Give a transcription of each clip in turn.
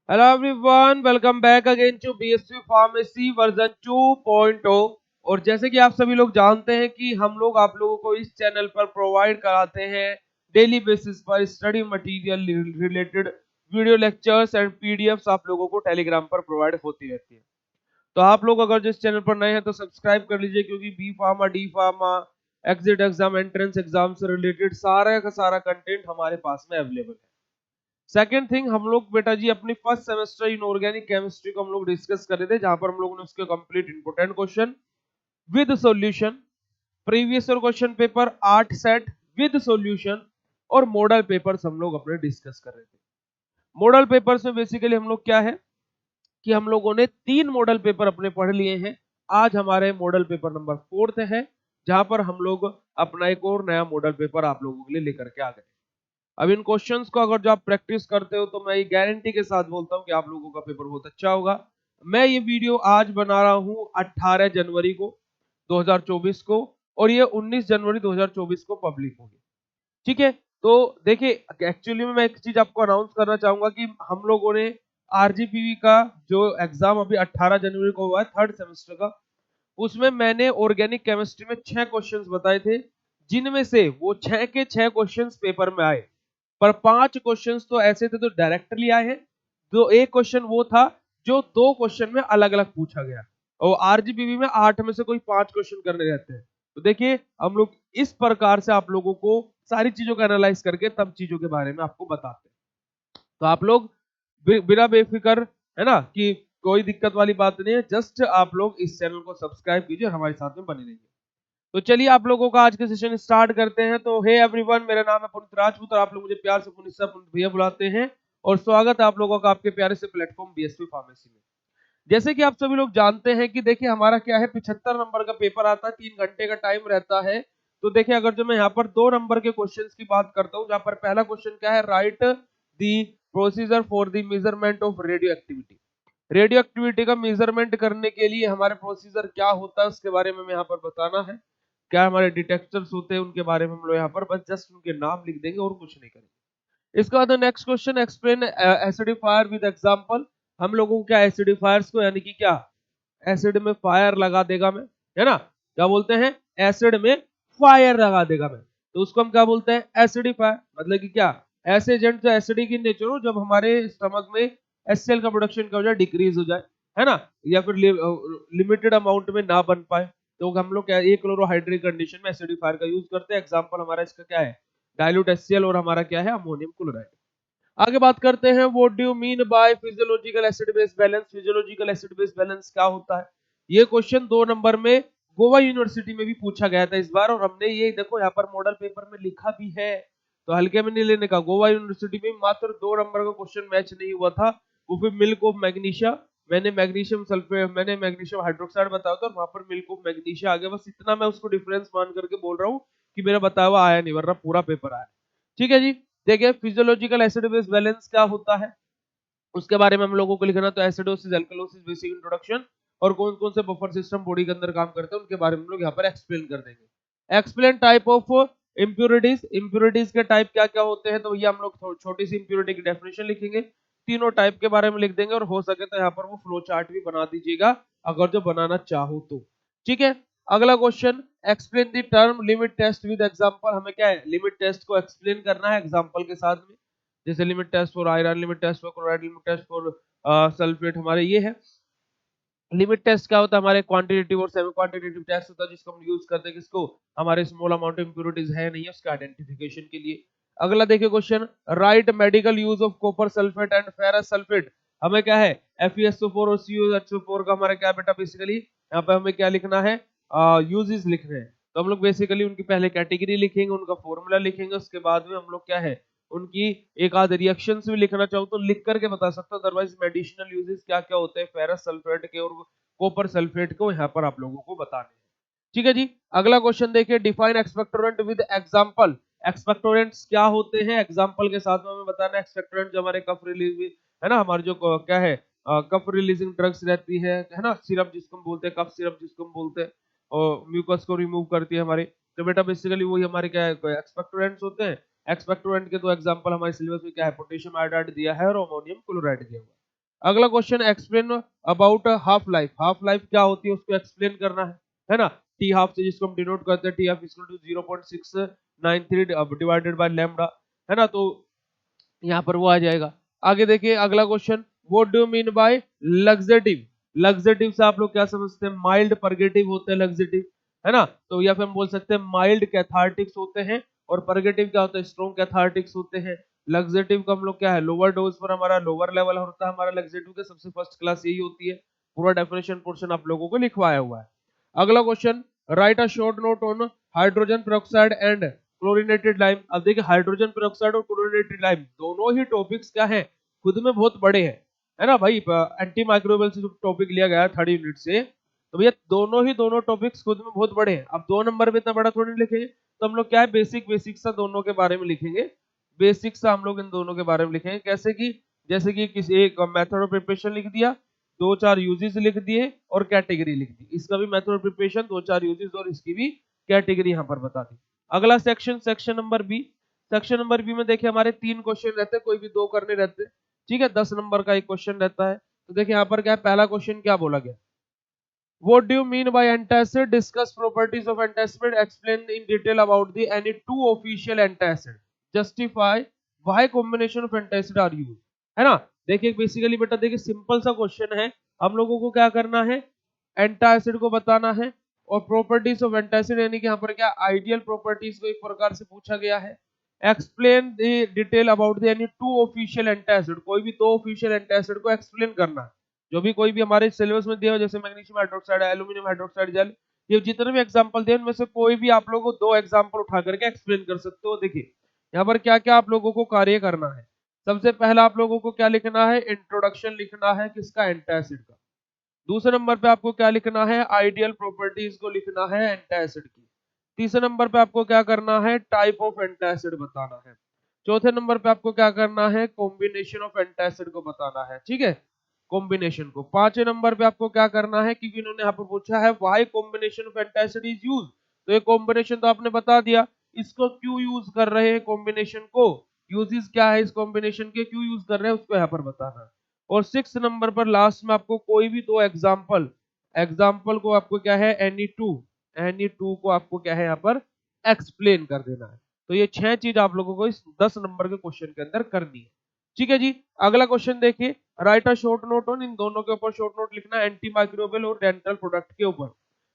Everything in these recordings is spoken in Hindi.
Hello everyone, welcome back again to BSc Pharmacy version 2.0। और जैसे कि आप सभी लोग जानते हैं कि हम लोग आप लोगों को इस चैनल पर प्रोवाइड कराते हैं डेली बेसिस पर study material related video lectures and PDFs आप लोगों को टेलीग्राम पर प्रोवाइड होती रहती है। तो आप लोग अगर जिस चैनल पर नए हैं तो सब्सक्राइब कर लीजिए, क्योंकि B pharma, D pharma, exit exam, entrance exam से रिलेटेड सारा का सारा कंटेंट हमारे पास में अवेलेबल है। सेकेंड थिंग, हम लोग बेटा जी अपनी first semester in organic chemistry को हम लोग डिस्कस कर रहे थे, जहां पर हम लोगों ने उसके complete important question with solution, previous year question paper 8 set with solution और मॉडल पेपर्स हम लोग अपने डिस्कस कर रहे थे। मॉडल पेपर्स में बेसिकली हम लोग क्या है कि हम लोगों ने 3 मॉडल पेपर अपने पढ़ लिए हैं। आज हमारे मॉडल पेपर नंबर 4 है, जहां पर हम लोग अपना एक और नया मॉडल पेपर आप लोगों के लिए लेकर के आ गए। अब इन क्वेश्चंस को अगर जो आप प्रैक्टिस करते हो तो मैं ये गारंटी के साथ बोलता हूँ कि आप लोगों का पेपर बहुत अच्छा होगा। मैं ये वीडियो आज बना रहा हूँ 18 जनवरी को 2024 को, और ये 19 जनवरी 2024 को पब्लिक होगी। ठीक है, तो देखिए एक्चुअली में मैं एक चीज आपको अनाउंस करना चाहूंगा कि हम लोगों ने आरजीपीवी का जो एग्जाम अभी 18 जनवरी को हुआ है थर्ड सेमेस्टर का, उसमें मैंने ऑर्गेनिक केमिस्ट्री में 6 क्वेश्चंस बताए थे, जिनमें से वो 6 के 6 क्वेश्चंस पेपर में आए। पर 5 क्वेश्चंस तो ऐसे थे जो डायरेक्टली आए हैं। जो एक क्वेश्चन वो था जो 2 क्वेश्चन में अलग अलग पूछा गया, और आरजीपीवी में 8 में से कोई 5 क्वेश्चन करने रहते हैं। तो देखिए हम लोग इस प्रकार से आप लोगों को सारी चीजों का एनालाइज करके तब चीजों के बारे में आपको बताते हैं। तो आप लोग बिना बेफिक्र, है ना, कि कोई दिक्कत वाली बात नहीं है, जस्ट आप लोग इस चैनल को सब्सक्राइब कीजिए और हमारे साथ में बने रहिए। तो चलिए आप लोगों का आज का सेशन स्टार्ट करते हैं। तो हे एवरीवन, मेरा नाम है पुनीत राजपूत और आप लोग मुझे प्यार से पुनीत सर, पुनीत भैया बुलाते हैं। और स्वागत है आप लोगों का आपके प्यारे से प्लेटफॉर्म बीएसपी फार्मेसी में। जैसे कि आप सभी लोग जानते हैं कि देखिए हमारा क्या है, 75 नंबर का पेपर आता है, 3 घंटे का टाइम रहता है। तो देखिए अगर जो मैं यहाँ पर 2 नंबर के क्वेश्चंस की बात करता हूँ, जहाँ पर पहला क्वेश्चन क्या है, right the procedure for the measurement of radio activity. Radio activity का मेजरमेंट करने के लिए हमारे प्रोसीजर क्या होता है उसके बारे में हमें यहाँ पर बताना है। क्या हमारे डिटेक्टर्स होते हैं उनके बारे में हम लोग यहाँ पर बस जस्ट उनके नाम लिख देंगे और कुछ नहीं करेंगे। इसके बाद next question, explain acidifier with example. हम लोगों को क्या एसिडिफायर्स को, यानी कि क्या एसिड में फायर लगा देगा मैं, है ना, क्या बोलते हैं, एसिड में फायर लगा देगा मैं, तो उसको हम क्या बोलते हैं, एसिडिफायर। मतलब कि क्या, ऐसे एजेंट जो एसिडिक इन नेचर हो, जब हमारे स्टमक में एचसीएल का प्रोडक्शन क्या हो जाए, डिक्रीज हो जाए, है ना, या फिर लिमिटेड अमाउंट में ना बन पाए, तो हम लोग क्या एक क्लोरोहाइड्रिक कंडीशन में एसिडिफायर का यूज करते हैं। एग्जांपल हमारा इसका क्या है, डाइल्यूट एचसीएल, और हमारा क्या है, अमोनियम क्लोराइड। आगे बात करते हैं, what do you mean bye physiological acid base balance. Physiological acid base balance क्या होता है, ये क्वेश्चन 2 नंबर में गोवा यूनिवर्सिटी में भी पूछा गया था इस बार, और हमने ये देखो यहाँ पर मॉडल पेपर में लिखा भी है, तो हल्के में नहीं लेने का। गोवा यूनिवर्सिटी में मात्र 2 नंबर का क्वेश्चन मैच नहीं हुआ था, वो भी मिल्क ऑफ मैग्नीशिया। मैंने मैग्नीशियम सल्फेट, मैंने मैग्नीशियम हाइड्रोक्साइड बताया था, और वहां पर मिल्क ऑफ मैग्नीशिया आ गया। बस इतना मैं उसको डिफरेंस मान करके बोल रहा हूँ कि मेरा बताया हुआ आया नहीं, वरना पूरा पेपर आया। ठीक है जी। देखिए फिजियोलॉजिकल एसिड बेस बैलेंस क्या होता है उसके बारे में हम लोगों को लिखना। तो एसिडोसिस, एल्कलोसिस, बेसिक इंट्रोडक्शन, और कौन कौन से बफर सिस्टम बॉडी के अंदर काम करते हैं उनके बारे में हम लोग यहाँ पर एक्सप्लेन कर देंगे। Explain type of impurities. Impurities के टाइप क्या क्या होते हैं, तो ये हम लोग छोटी सी इंप्योरिटी की डेफिनेशन लिखेंगे, तीनों टाइप के बारे में लिख देंगे, और हो सके तो यहाँ पर वो फ्लो चार्ट भी बना दीजिएगा अगर जो बनाना चाहो तो। ठीक है, अगला question, explain the term limit test with example. हमें क्या है, लिमिट टेस्ट को एक्सप्लेन करना है एग्जांपल के साथ में। जैसे limit test for iron, limit test for chloride, limit test for sulphate, हमारे ये है। लिमिट टेस्ट क्या होता है, हमारे क्वांटिटेटिव और सेमी क्वांटिटेटिव टेस्ट होता है, जिसको हम यूज करते हैं किसको, हमारे स्मॉल अमाउंट ऑफ इंप्योरिटीज है नहीं है उसके आइडेंटिफिकेशन के लिए। अगला देखिए question, right medical use of copper sulphate and ferrous sulphate. हमें क्या है, FeSO4 और CuSO4 का हमारा क्या बेटा, बेसिकली यहाँ पे हमें क्या लिखना है, यूजेस लिखने हैं। तो हम लोग बेसिकली उनकी पहले कैटेगरी लिखेंगे, उनका फॉर्मूला लिखेंगे, उसके बाद में हम लोग क्या है, उनकी एक आध रिएक्शंस भी लिखना चाहूँ तो लिख करके बता सकता हूँ। अदरवाइज मेडिसिनल यूजेस क्या क्या होते हैं फेरस सल्फेट के और कॉपर सल्फेट को यहाँ पर आप लोगों को बताने हैं। ठीक है जी। अगला क्वेश्चन देखिए, define expectorant with example. Expectorants क्या होते हैं, एग्जांपल के साथ में हमें बताना है। एक्सपेक्टोरेंट जो हमारे कफ रिलीज, है ना, हमारे जो क्या है, कफ रिलीजिंग ड्रग्स रहती है ना, सिरप जिसको हम बोलते हैं, कफ सिरप जिसको हम बोलते हैं, और म्यूकस को रिमूव करती है हमारी। तो बेटा बेसिकली वही हमारे क्या है, एक्सपेक्टोरेंट्स होते हैं। एक्सपेक्टोरेंट के दो एग्जांपल हमारे सिलेबस में क्या है, पोटेशियम आयोडाइड दिया है और अमोनियम क्लोराइड दिया हुआ है। अगला question explain about half life. Half life क्या होती है उसको एक्सप्लेन करना है ना। टी हाफ से जिसको हम डिनोट करते हैं T half equal to 0.693 divided by lambda, है ना। तो यहाँ पर वो आ जाएगा। आगे देखिए अगला question, what do you mean bye laxative. Laxative से आप लोग क्या समझते हैं, माइल्ड परगेटिव होते हैं लग्जेटिव, है ना। तो या फिर हम बोल सकते हैं माइल्ड कैथार्टिक्स होते हैं, और परगेटिव क्या होता है, स्ट्रॉन्ग कैथार्टिक्स होते हैं। लग्जेटिव का हम लोग क्या है, लोअर डोज पर हमारा लोअर लेवल होता है हमारा लग्जेटिव का, सबसे फर्स्ट क्लास यही होती है। पूरा डेफिनेशन पोर्शन आप लोगों को लिखवाया हुआ है। अगला question, right a short note on hydrogen peroxide and chlorinated lime. अब देखिए हाइड्रोजन पेरोक्साइड और क्लोरीनेटेड लाइम दोनों ही टॉपिक्स क्या है, खुद में बहुत बड़े हैं, है ना भाई। एंटी माइक्रोबियल से जो टॉपिक लिया गया है 3rd यूनिट से, तो भैया दोनों टॉपिक्स खुद में बहुत बड़े हैं। अब 2 नंबर में इतना बड़ा थोड़ी नहीं लिखेंगे, तो हम लोग क्या है बेसिक बेसिक सा दोनों के बारे में लिखेंगे। बेसिक सा हम लोग इन दोनों के बारे में लिखेंगे, कैसे कि जैसे कि किसी एक मेथड ऑफ प्रिपरेशन लिख दिया, 2-4 यूजेस लिख दिए और कैटेगरी लिख दी, इसका भी मेथड ऑफ प्रिपरेशन 2-4 यूजेस और इसकी भी कैटेगरी यहाँ पर बता दी। अगला section, section number B. Section number B में देखिए हमारे 3 क्वेश्चन रहते हैं, कोई भी 2 करने रहते हैं, ठीक है। 10 नंबर का एक क्वेश्चन रहता है। तो देखिए यहाँ पर क्या है, पहला क्वेश्चन क्या बोला गया, What do you mean by antacid? Discuss properties of antacid. Explain in detail about the any two official antacid. Justify why combination of antacid are used. है ना। देखिए बेसिकली बेटा देखिए सिंपल सा क्वेश्चन है, हम लोगों को क्या करना है, एंटासिड को बताना है, और प्रॉपर्टीज ऑफ एंटासिड यानी कि यहाँ पर क्या आइडियल प्रॉपर्टीज को एक प्रकार से पूछा गया है। Explain the detail about the any two official antacid, कोई भी 2 ऑफिशियल एंटासिड को एक्सप्लेन करना है। जो भी कोई भी हमारे सिलेबस में दिया हो, जैसे मैग्नीशियम हाइड्रोक्साइड है, एल्यूमिनियम हाइड्रोक्साइड जेल, ये जितने भी एग्जांपल दिए उनमें से कोई भी आप लोगों को 2 एग्जांपल उठा करके एक्सप्लेन कर सकते हो। देखिए यहाँ पर क्या क्या आप लोगों को कार्य करना है। सबसे पहला आप लोगों को क्या लिखना है, इंट्रोडक्शन लिखना है किसका, एंटासिड का। दूसरे नंबर पे आपको क्या लिखना है, आइडियल प्रॉपर्टीज को लिखना है एंटासिड की। तीसरे नंबर पे आपको क्या करना है, टाइप ऑफ एंटासिड बताना है। चौथे नंबर पे आपको क्या करना है, कॉम्बिनेशन ऑफ एंटासिड को बताना है, ठीक है, कॉम्बिनेशन को। पांचवें नंबर पे आपको क्या करना है, क्योंकि इन्होंने यहाँ पर पूछा है why combination of antacid is use, तो ये कॉम्बिनेशन तो आपने बता दिया, इसको क्यों यूज कर रहे हैं कॉम्बिनेशन को, यूजेस क्या है इस कॉम्बिनेशन के, क्यों यूज कर रहे हैं उसको यहाँ पर बताना है। और 6 नंबर पर लास्ट में आपको कोई भी 2 एग्जाम्पल, एग्जाम्पल को आपको क्या है एनी टू को आपको क्या है यहाँ पर एक्सप्लेन कर देना है। तो ये 6 चीज आप लोगों को इस 10 नंबर के क्वेश्चन के अंदर करनी है, ठीक है जी। अगला क्वेश्चन देखिए, write a short note on, इन दोनों के ऊपर शॉर्ट नोट लिखना है, एंटी माइक्रोबियल और डेंटल प्रोडक्ट के ऊपर।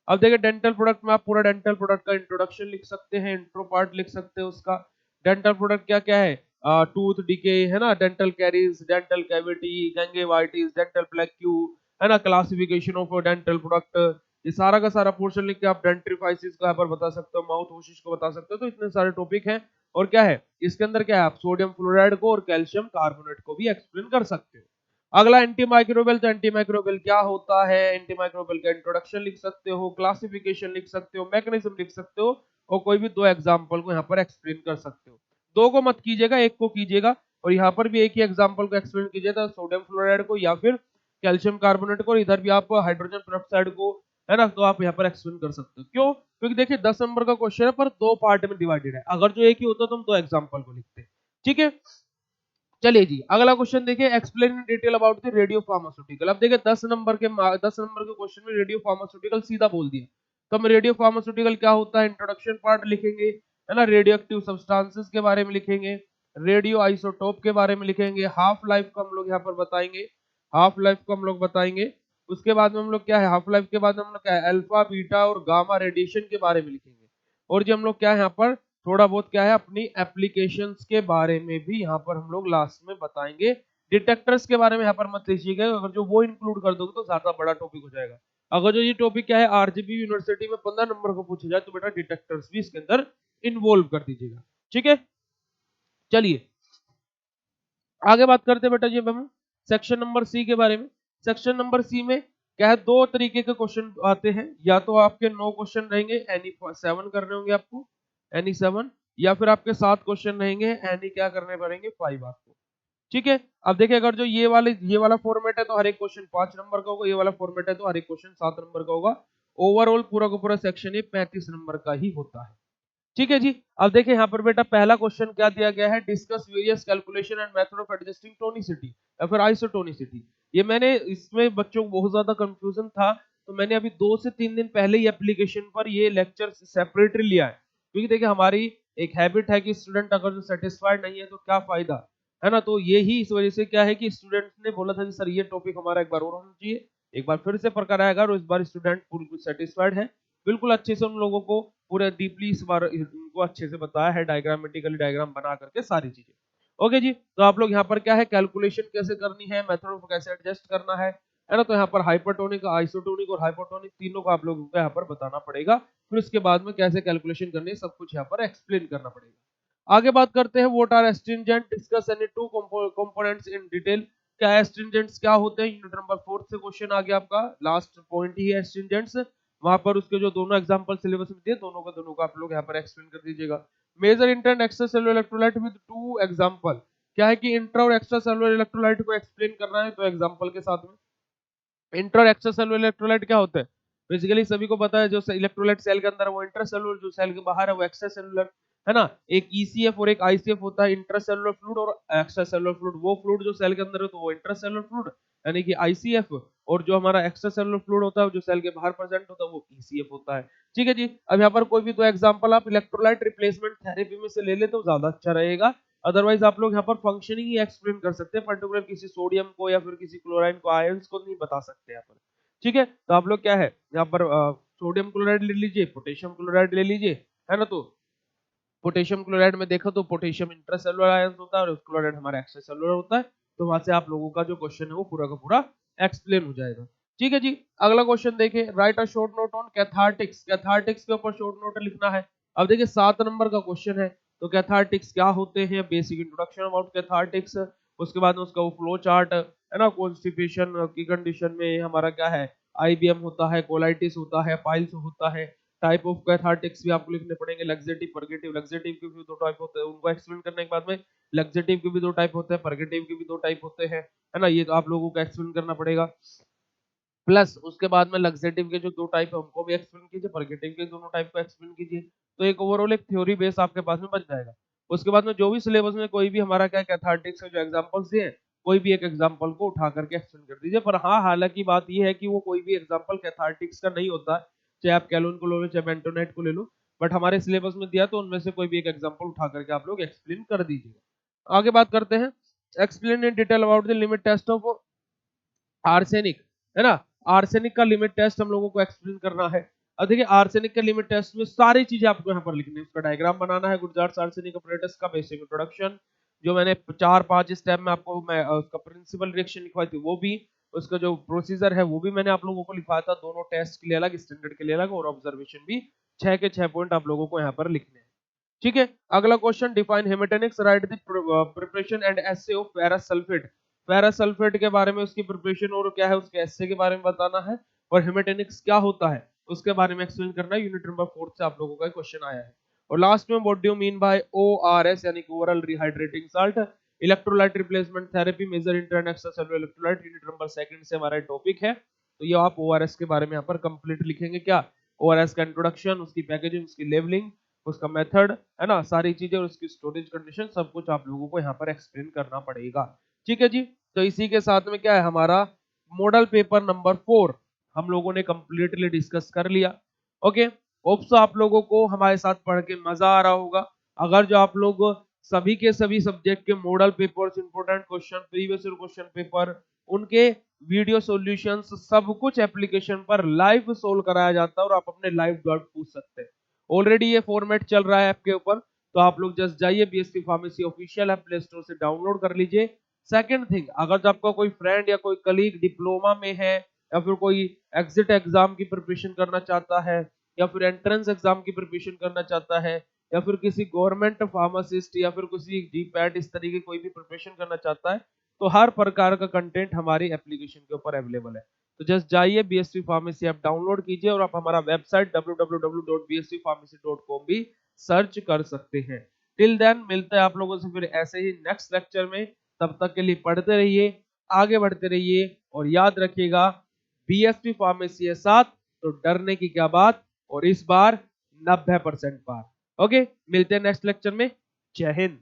अब देखिए डेंटल प्रोडक्ट में आप पूरा डेंटल प्रोडक्ट का इंट्रोडक्शन लिख सकते हैं, इंट्रो पार्ट लिख सकते हैं उसका। डेंटल प्रोडक्ट क्या क्या है, टूथ डिके, है ना, dental caries, dental cavity, gingivitis, dental plaque, है ना, क्लासिफिकेशन ऑफ डेंटल प्रोडक्ट, ये सारा का सारा पोर्शन लिख के आप डेंटिफाइसिस को यहाँ पर बता सकते हो, माउथ वॉशिश को बता सकते हो। तो इतने सारे टॉपिक हैं, और क्या है इसके अंदर क्या है, आप सोडियम फ्लोराइड को और कैल्शियम कार्बोनेट को भी एक्सप्लेन कर सकते हो। अगला एंटी माइक्रोबियल, तो एंटी माइक्रोबियल क्या होता है, एंटी माइक्रोबियल का इंट्रोडक्शन लिख सकते हो, क्लासिफिकेशन लिख सकते हो, मैकेनिज्म लिख सकते हो, और कोई भी 2 एग्जांपल को यहाँ पर एक्सप्लेन कर सकते हो। 2 को मत कीजिएगा, 1 को कीजिएगा, और यहाँ पर भी एक ही एग्जांपल को एक्सप्लेन कीजिएगा, सोडियम फ्लोराइड को या फिर कैल्शियम कार्बोनेट को, और इधर भी आप हाइड्रोजन पेरोक्साइड को, है ना, तो आप यहाँ पर एक्सप्लेन कर सकते हो। क्यों, क्योंकि देखिए 10 नंबर का क्वेश्चन है पर 2 पार्ट में डिवाइडेड है, अगर जो एक ही होता तो हम 2 एग्जांपल को लिखते, ठीक है। चलिए जी अगला क्वेश्चन देखिए, explain in detail about the radio pharmaceutical. अब देखिए 10 नंबर के क्वेश्चन में रेडियो फार्मास्यूटिकल सीधा बोल दिया, तो हम रेडियो फार्मास्यूटिकल क्या होता है, इंट्रोडक्शन पार्ट लिखेंगे, है ना, रेडियो एक्टिव सब्सटेंसेस के बारे में लिखेंगे, रेडियो आइसोटोप के बारे में लिखेंगे, हाफ लाइफ को हम लोग यहाँ पर बताएंगे, हाफ लाइफ को हम लोग बताएंगे। उसके बाद में हम लोग क्या है, हाफ लाइफ के बाद में हम लोग क्या है, अल्फा बीटा और गामा रेडिएशन के बारे में लिखेंगे। और जो हम लोग क्या है यहाँ पर थोड़ा बहुत क्या है अपनी एप्लीकेशंस के बारे में भी यहाँ पर हम लोग लास्ट में बताएंगे। डिटेक्टर्स के बारे में यहाँ पर मत लीजिएगा, अगर जो वो इंक्लूड कर दोगे तो ज्यादा बड़ा टॉपिक हो जाएगा। अगर जो ये टॉपिक क्या है आरजीबी यूनिवर्सिटी में 15 नंबर को पूछा जाए तो बेटा डिटेक्टर्स भी इसके अंदर इन्वॉल्व कर दीजिएगा, ठीक है। चलिए आगे बात करते हैं बेटा जी हम सेक्शन नंबर सी के बारे में। सेक्शन नंबर सी में क्या है, 2 तरीके के क्वेश्चन आते हैं, या तो आपके 9 क्वेश्चन रहेंगे, एनी 7 करने होंगे आपको, एनी 7, या फिर आपके 7 क्वेश्चन रहेंगे, एनी क्या करने पड़ेंगे 5 आपको, ठीक है। अब देखिए अगर जो ये वाला फॉर्मेट है तो हर एक क्वेश्चन 5 नंबर का होगा, ये वाला फॉर्मेट है तो हर एक क्वेश्चन 7 नंबर का होगा। ओवरऑल पूरा का पूरा सेक्शन ये 35 नंबर का ही होता है, ठीक है जी। अब देखिए यहाँ पर बेटा पहला क्वेश्चन क्या दिया गया है, discuss various calculation and method of adjusting tonicity या फिर आइसोटोनिसिटी। ये मैंने इसमें बच्चों को बहुत ज्यादा कंफ्यूजन था, तो मैंने अभी 2 से 3 दिन पहले ही एप्लीकेशन पर ये लेक्चर सेपरेटली लिया है, क्योंकि देखिए हमारी एक हैबिट है कि स्टूडेंट अगर जो सेटिस्फाइड नहीं है तो क्या फायदा, है ना। तो यही इस वजह से क्या है कि स्टूडेंट ने बोला था कि सर ये टॉपिक हमारा एक बार और होना चाहिए, एक बार फिर से पढ़ कर आएगा, और इस बार स्टूडेंट बिल्कुल सेटिस्फाइड है, बिल्कुल अच्छे से उन लोगों को पूरे डीपली इस बार उनको अच्छे से बताया है, डायग्रामेटिकली डायग्राम बना करके सारी चीजें। ओके जी, तो आप लोग यहाँ पर क्या है, कैलकुलेशन कैसे करनी है, मेथड ऑफ कैसे एडजस्ट करना है ना। तो यहाँ पर हाइपरटोनिक, आइसोटोनिक और हाइपोटोनिक तीनों को आप लोगों को यहाँ पर बताना पड़ेगा, फिर उसके बाद में कैसे कैलकुलेशन करनी है सब कुछ यहाँ पर एक्सप्लेन करना पड़ेगा। आगे बात करते हैं, what are astringent, discuss any two components in detail. क्या एस्ट्रिंजेंट्स क्या होते हैं, यूनिट नंबर 4 से क्वेश्चन आ गया आपका, लास्ट पॉइंट ही है एस्ट्रिंजेंट्स। वहां पर उसके जो दोनों एग्जांपल सिलेबस में दिए, दोनों का आप लोग यहाँ पर एक्सप्लेन कर दीजिएगा। Major inter and extra cellular electrolyte with two example, क्या है कि इंट्रा और एक्स्ट्रा सेलुलर इलेक्ट्रोलाइट को एक्सप्लेन करना है, तो एग्जांपल के साथ में। इंट्रा और एक्स्ट्रा सेलुलर इलेक्ट्रोलाइट क्या होता है, बेसिकली सभी को पता है, जो इलेक्ट्रोलाइट सेल के अंदर है वो इंट्रा सेलुलर, जो सेल के बाहर है वो एक्स्ट्रा सेलुलर, है ना। एक ईसीएफ और एक आईसीएफ होता है, इंट्रा सेलुलर फ्लूइड और एक्स्ट्रा सेलुलर फ्लूइड। वो फ्लूइड जो सेल के अंदर है तो वो इंट्रा सेलुलर फ्लूइड यानी कि आईसीएफ, और जो हमारा एक्स्ट्रा सेलुलर फ्लूइड होता है जो सेल के बाहर प्रेजेंट होता है वो ईसीएफ होता है। ठीक है जी, अब यहाँ पर कोई भी दो एग्जांपल आप इलेक्ट्रोलाइट रिप्लेसमेंट थेरेपी में से ले ले तो ज्यादा अच्छा रहेगा, अदरवाइज आप लोग यहाँ पर फंक्शनिंग ही एक्सप्लेन कर सकते हैं, पर्टिकुलर किसी सोडियम को या फिर किसी क्लोराइन को, आयंस को नहीं बता सकते यहाँ पर। ठीक है, तो आप लोग क्या है यहाँ पर सोडियम क्लोराइड ले लीजिए, पोटेशियम क्लोराइड ले लीजिए, है ना। तो पोटेशियम क्लोराइड में देखो तो पोटेशियम इंट्रासेलुलर आयन होता है और क्लोराइड हमारा एक्स्ट्रासेलुलर होता है, तो वहां से आप लोगों का जो क्वेश्चन है वो पूरा का पूरा एक्सप्लेन हो जाएगा। ठीक है जी, अगला क्वेश्चन देखिए, write a short note on cathartics. Cathartics के ऊपर शॉर्ट नोट लिखना है। अब देखिए 7 नंबर का क्वेश्चन है, तो कैथार्टिक्स क्या होते हैं, बेसिक इंट्रोडक्शन अबाउट कैथार्टिक्स, उसके बाद में उसका वो फ्लो चार्ट, है ना। कॉन्स्टिपेशन की कंडीशन में हमारा क्या है, आईबीएम होता है, कोलाइटिस होता है, पाइल्स होता है, टाइप ऑफ कैथार्टिक्स भी आपको लिखने पड़ेंगे, लग्जेटिव परगेटिव। लग्जेटिव के भी दो टाइप होते हैं, उनको एक्सप्लेन करने के बाद में लग्जेटिव के भी दो टाइप होते हैं, परगेटिव के भी दो टाइप होते हैं, है ना। ये तो आप लोगों को एक्सप्लेन करना पड़ेगा। प्लस उसके बाद में लग्जेटिव के जो दो टाइप है उनको भी एक्सप्लेन कीजिए, परगेटिव के दोनों टाइप को एक्सप्लेन कीजिए, तो एक ओवरऑल एक थ्योरी बेस आपके पास में बन जाएगा। उसके बाद में जो भी सिलेबस में कोई भी हमारा क्या कैथार्टिक्स के जो एग्जांपल्स दिए, कोई भी एक एग्जांपल को उठा करके एक्सप्लेन कर दीजिए। पर हाँ, हालांकि बात ये है कि वो कोई भी एग्जांपल कैथार्टिक्स का नहीं होता, चाहे आप कैलोन को ले लो चाहे बेंटोनाइट को ले लो, बट हमारे सिलेबस में दिया तो उनमें से कोई भी एक एग्जांपल उठा करके आप लोग एक्सप्लेन कर दीजिएगा। आगे बात करते हैं, explain in detail about the limit test of arsenic, है ना। आर्सेनिक का लिमिट टेस्ट हम लोगों को एक्सप्लेन करना है। अब देखिए आर्सेनिक के लिमिट टेस्ट में सारी चीजें आपको यहाँ पर लिखनी है, उसका डायग्राम बनाना है, गुजरात आर्सेनिक अपरेटस का बेसिक इंट्रोडक्शन, जो मैंने 4-5 स्टेप में आपको मैं उसका प्रिंसिपल रिएक्शन लिखवाई थी वो भी, उसका जो प्रोसीजर है वो भी मैंने आप लोगों को लिखवाया था, दोनों टेस्ट के लिए अलग, स्टैंडर्ड के लिए अलग, और ऑब्जर्वेशन भी 6 के 6 पॉइंट आप लोगों को यहाँ पर लिखने हैं। ठीक है, अगला question, define haematinics, right the preparation and essay of ferrous sulphate. Ferrous sulphate के बारे में उसकी प्रिपरेशन और क्या है उसके एसे के बारे में बताना है, और हेमेटेनिक्स क्या होता है उसके बारे में एक्सप्लेन करना है। यूनिट नंबर 4 से आप लोगों का क्वेश्चन आया है। और लास्ट में what do you mean by ORS यानी कि oral rehydrating salt, electrolyte replacement therapy, major inter and extracellular electrolyte, unit number 2 से हमारा टॉपिक है। तो ये आप ओआरएस के बारे में यहाँ पर कंप्लीट लिखेंगे, क्या ओआरएस का इंट्रोडक्शन, उसकी पैकेजिंग, उसकी लेवलिंग, उसका मेथड, है ना, सारी चीजें और उसकी स्टोरेज कंडीशन सब कुछ आप लोगों को यहाँ पर एक्सप्लेन करना पड़ेगा। ठीक है जी, तो इसी के साथ में क्या है हमारा मॉडल पेपर नंबर 4 हम लोगों ने कंप्लीटली डिस्कस कर लिया। ओके, होप्स आप लोगों को हमारे साथ पढ़ के मजा आ रहा होगा। अगर जो आप लोग सभी के सभी सब्जेक्ट के model papers, important question, previous question paper, उनके वीडियो सॉल्यूशंस सब कुछ एप्लीकेशन पर लाइव सोल्व कराया जाता है और आप अपने लाइव डाउट पूछ सकते हैं। ऑलरेडी ये फॉर्मेट चल रहा है ऐप के ऊपर, तो आप लोग जस्ट जाइए BSc pharmacy official app play store से डाउनलोड कर लीजिए। सेकंड थिंग, अगर आपका कोई फ्रेंड या कोई कलीग डिप्लोमा में है या फिर कोई एग्जिट एग्जाम की प्रिपरेशन करना चाहता है या फिर एंट्रेंस एग्जाम की प्रिपरेशन करना चाहता है या फिर किसी गवर्नमेंट फार्मासिस्ट या फिर किसी जीपैट इस तरीके कोई भी प्रिपरेशन करना चाहता है, तो हर प्रकार का कंटेंट हमारी एप्लीकेशन के ऊपर अवेलेबल है। तो जस्ट जाइए बीएससी फार्मेसी ऐप डाउनलोड कीजिए और आप हमारा वेबसाइट www.bscpharmacy.com भी सर्च कर सकते हैं। टिल देन मिलते हैं आप लोगों से फिर ऐसे ही नेक्स्ट लेक्चर में, तब तक के लिए पढ़ते रहिए, आगे बढ़ते रहिए और याद रखिएगा बीएससी फार्मेसी है साथ, तो डरने की क्या बात, और इस बार 90% पार। ओके, मिलते हैं नेक्स्ट लेक्चर में। जय हिंद।